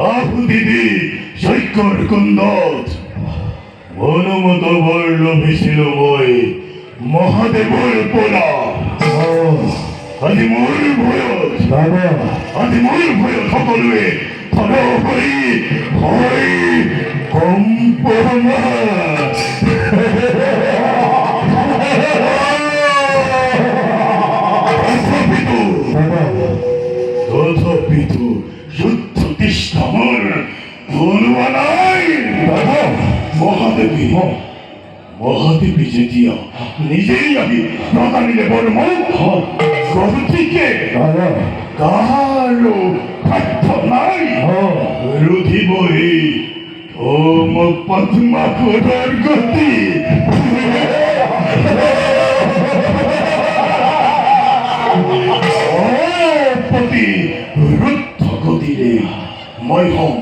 আহুতি দি শৈকর কুন্দত মনোমত বর্ণ ভেসিল মই মহাদেবর পোলা আজি মোৰ ভয়ত সকলোৱে থৰ হৈ হয় কম্পনা তথাপিতো যুদ্ধ তৃষ্ণা মোৰ ভুলোৱা নাই মহাদেৱী যেতিয়া নিজেই আহি নাজানিলে বৰ্ম গতিকে কাৰো সাধ্য নাই ৰুধিবই পদ্মাকুৰৰ গতি অতি ৰুদ্ধ গতিৰে মই হম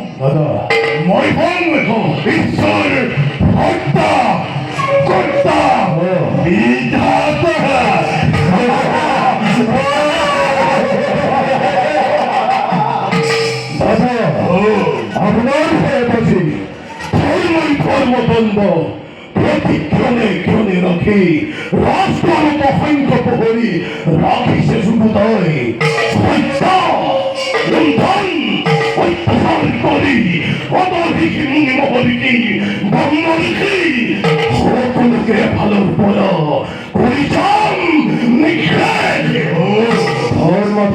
ঈশ্বৰ ভক্তা কৰ্তা বিধাতা আপনার হয়েছে ধর্মদণ্ড প্রতিক্ষণে ক্ষণে রাখি রাষ্ট্র অসংখ্য প্রহরী রাখিছে যুবতয় হত্যা লুণ্ঠন অত্যাচার করি অদধিক মহলিকি ব্রহ্মলিকি সকলকে ভালোর পরা পরিচাম নিক্ষেপ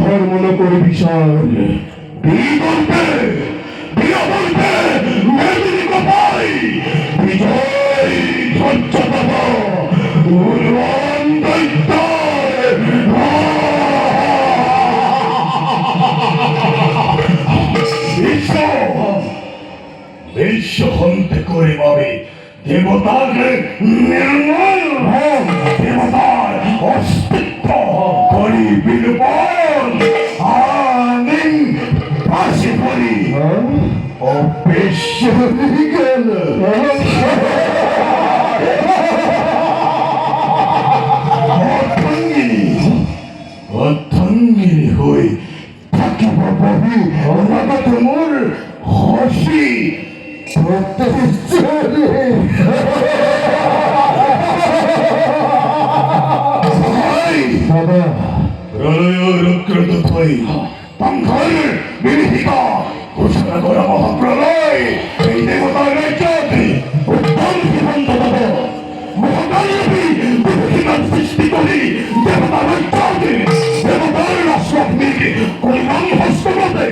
ধর্ম নকর বিষয় বিগল্পে মেদিনী গোপাই বিজয় ধৈর্য দেব উর্বণ দৈত্য বিশ্ব হন্তে করে পাবে দেবতাকে নির্মল দেবতার অস্তিত্ব করি বিলুপন আমি পাশে পড়ি অপেশ্য গেল অর্থাঙ্গিনী হয়ে থাকিব প্রভু অনাগত মোর হসি প্রলয়রুক্রত থই পঙ্খল বিভীষিকা ঘোষণা করা মহাপ্রলয় এই দেবতার রাজ্যে উত্তম জীবন্ত দেব মহাকালী বিভীষিকার সৃষ্টি করি দেবতার রাজ্যে দেবতার রাষ্ট্রমিকে কল্যাণ হস্তগতে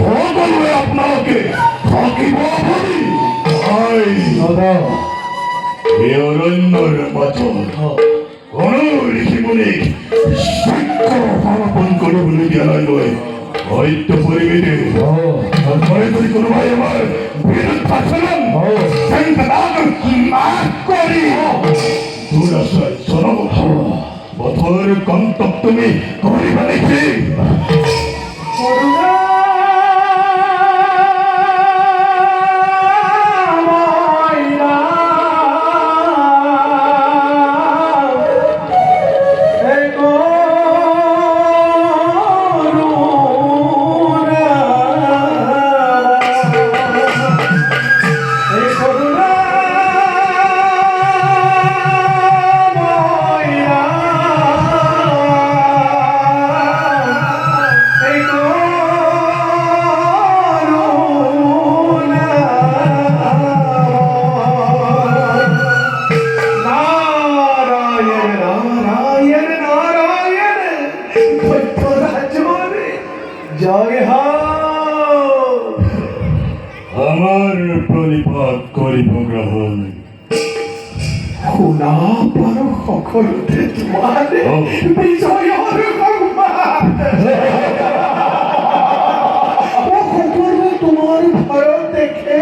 সকলে আপনাকে থাকিব বলি এই অরণ্যর মাজত কোনো ঋষিমুনি সাক্ষ্য সমর্পণ কৰিবলৈ দিয়ালৈ লৈ হয়তো পৰিবেদে যদি কোনোবাই আমাৰ বিৰুদ্ধাচৰণ তেন্তে তাক নাশ কৰি দুৰাশ্ৰয় জনাব পথৰ কন্তক তুমি কৰিবা নেকি আমার প্রণিপাত করিব গ্রহণ শুনা পাৰো সকলোতে তোমাৰ বিজয়ৰ সংবাদ সকলো তোমাৰ ভয়ত দেখে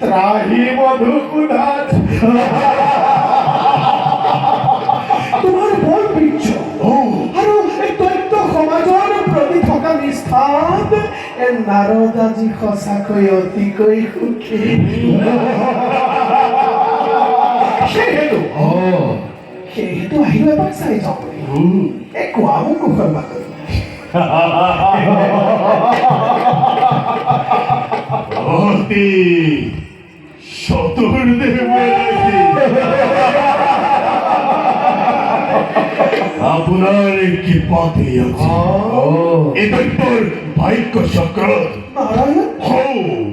ত্ৰাহি মধুসূদন তোমাৰ বৰ বীৰ্য আৰু দৈত্য সমাজৰ প্ৰতি থকা নিষ্ঠাত নাৰদ আজি সঁচাকৈ অতিকৈ সুখী সেইটো আহিব এপাক চাই যাওঁ এই কোৱা মোক কুশল বাতৰি অতি চতুর্দেব আপনার কি পাতে আছে এবার তোর ভাগ্য চক্র নারায়ণ হো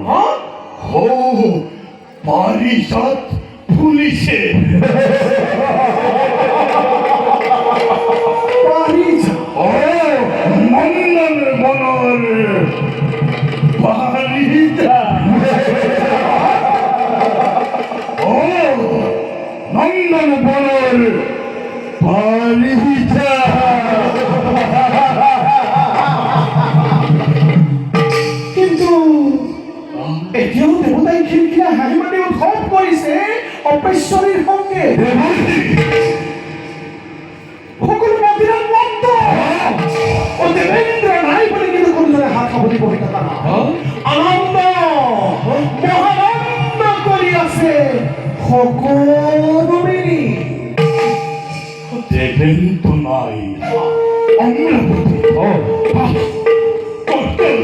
হ্যাঁ হো পারিষদ পুলিশে পারিজা ও মন্ডল মনর পারিজা ও নন্দন বনর পারিজা কিন্তু এতিয়াও দেৱতাই খিলখিলা হাঁহি মাতি উৎসৱ কৰিছে অপেশ্বৰীৰ সঙ্গে সকলো মন্দিৰত মন্দ ও দেৱেন্দ্ৰ নাই বুলি কিন্তু কোনোজনে হাত সাৱটি বহি থকা নাই আনন্দ মহানন্দ কৰি আছে সকলো মিলি দেখেন তো নাই অমরাবতী কটল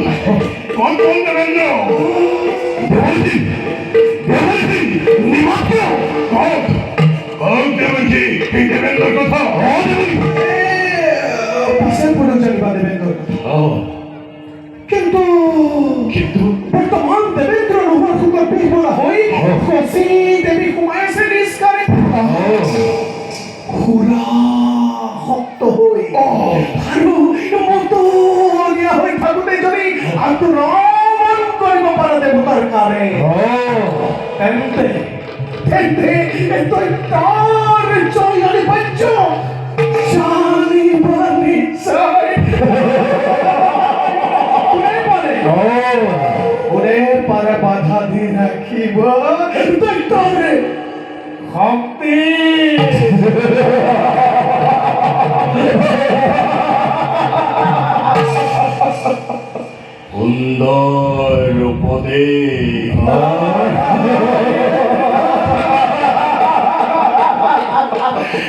কটল দেবেন্দ্র দেবতী দেবতী নিমাত্র কক কক দেবতী এই দেবেন্দ্র কথা দেবতী পিছে পৰ্যন্ত জানিবা দেৱেন্দ্ৰ কিন্তু কিন্তু বৰ্তমান দেৱেন্দ্ৰ নোহোৱাৰ সুখত বিহবলা হৈ খচি দেৱী সোমাই আছে নিষ্কাৰে খুৰা শক্ত হৈ আৰু মতলীয়া হৈ থাকোঁতে যদি আক্ৰমণ কৰিব পাৰে দেৱতাৰ কাৰে তেন্তে তেন্তে দৈত্যৰ জয় আধিপত্য জানিব নিশ্চয় কোনে পাৰে বাধা দি ৰাখিব দৈত্যৰে শক্তি সুন্দর পদে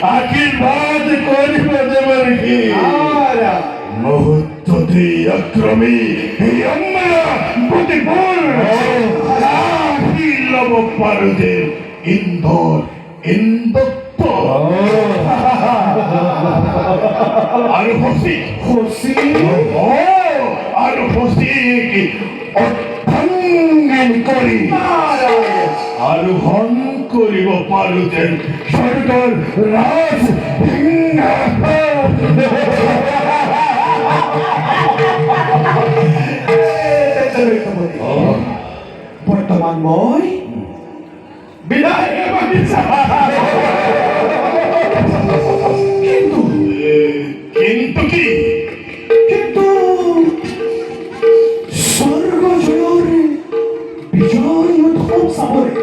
আশীর্বাদ করিব দেবের কি মুহূর্ততে আক্রমী এই আমরা প্রতিফল লব পারদের ইন্দর ইন্দত্ত আর হসি খুশি আর হসিক অর্থাঙ্গন করি আরোহণ করিব পারুতেন সরকার রাজ বৰ্তমান মই বিদায় কিন্তু কিন্তু কি কিন্তু স্বৰ্গ জয়ৰে বিজয় উৎসৱ চাবলৈ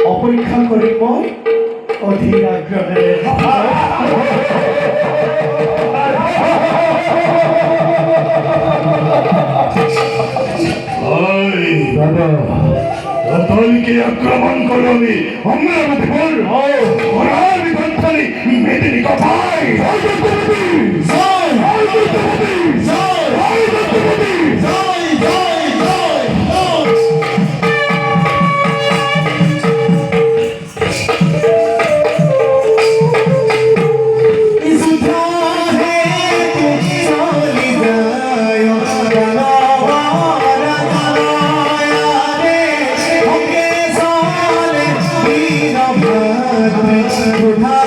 অপেক্ষা কৰি মই অধীৰ আগ্ৰহেৰে দলকে আক্রমণ করবি আমরা বল ওরা বিধ্বংসী মেদিনী কথায় Good night.